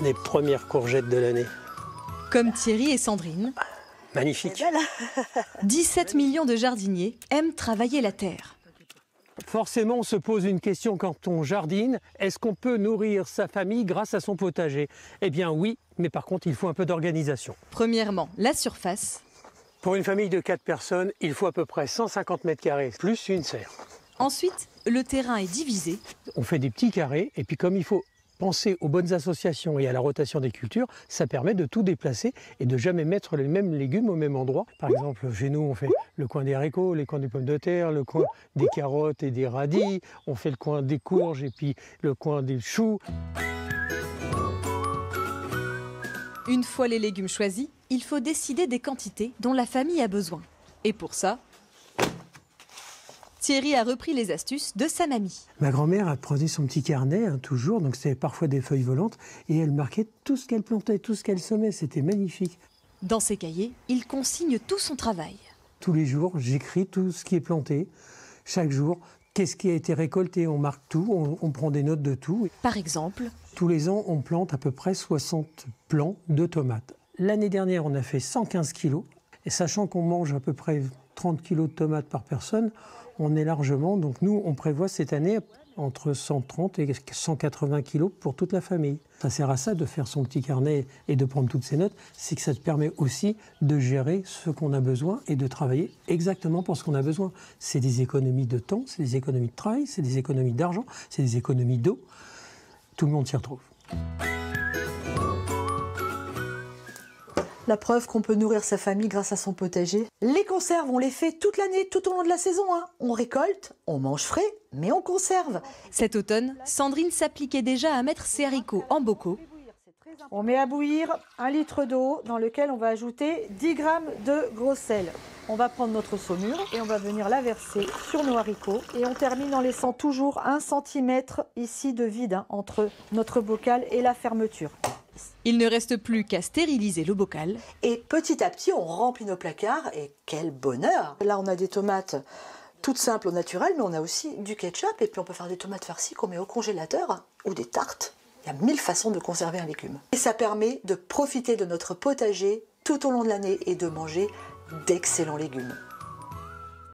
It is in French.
les premières courgettes de l'année. Comme Thierry et Sandrine, Magnifique. 17 millions de jardiniers aiment travailler la terre. Forcément, on se pose une question quand on jardine. Est-ce qu'on peut nourrir sa famille grâce à son potager? Eh bien oui, mais par contre, il faut un peu d'organisation. Premièrement, la surface. Pour une famille de 4 personnes, il faut à peu près 150 mètres carrés, plus une serre. Ensuite, le terrain est divisé. On fait des petits carrés, et puis comme il faut penser aux bonnes associations et à la rotation des cultures, ça permet de tout déplacer et de jamais mettre les mêmes légumes au même endroit. Par exemple, chez nous, on fait le coin des haricots, les coins des pommes de terre, le coin des carottes et des radis, on fait le coin des courges et puis le coin des choux. Une fois les légumes choisis, il faut décider des quantités dont la famille a besoin. Et pour ça, Thierry a repris les astuces de sa mamie. Ma grand-mère prenait son petit carnet, toujours, donc c'était parfois des feuilles volantes, et elle marquait tout ce qu'elle plantait, tout ce qu'elle semait, c'était magnifique. Dans ses cahiers, il consigne tout son travail. Tous les jours, j'écris tout ce qui est planté, chaque jour, qu'est-ce qui a été récolté, on marque tout, on prend des notes de tout. Par exemple, tous les ans, on plante à peu près 60 plants de tomates. L'année dernière, on a fait 115 kilos, et sachant qu'on mange à peu près 30 kilos de tomates par personne, on est largement, donc nous, on prévoit cette année entre 130 et 180 kilos pour toute la famille. Ça sert à ça de faire son petit carnet et de prendre toutes ces notes, c'est que ça te permet aussi de gérer ce qu'on a besoin et de travailler exactement pour ce qu'on a besoin. C'est des économies de temps, c'est des économies de travail, c'est des économies d'argent, c'est des économies d'eau. Tout le monde s'y retrouve. La preuve qu'on peut nourrir sa famille grâce à son potager. Les conserves, on les fait toute l'année, tout au long de la saison. On récolte, on mange frais, mais on conserve. Cet automne, Sandrine s'appliquait déjà à mettre ses haricots en bocaux. On met à bouillir 1 litre d'eau dans lequel on va ajouter 10 grammes de gros sel. On va prendre notre saumure et on va venir la verser sur nos haricots. Et on termine en laissant toujours 1 cm ici de vide entre notre bocal et la fermeture. Il ne reste plus qu'à stériliser le bocal. Et petit à petit, on remplit nos placards et quel bonheur! Là, on a des tomates toutes simples au naturel, mais on a aussi du ketchup et puis on peut faire des tomates farcies qu'on met au congélateur ou des tartes. Il y a 1000 façons de conserver un légume. Et ça permet de profiter de notre potager tout au long de l'année et de manger d'excellents légumes.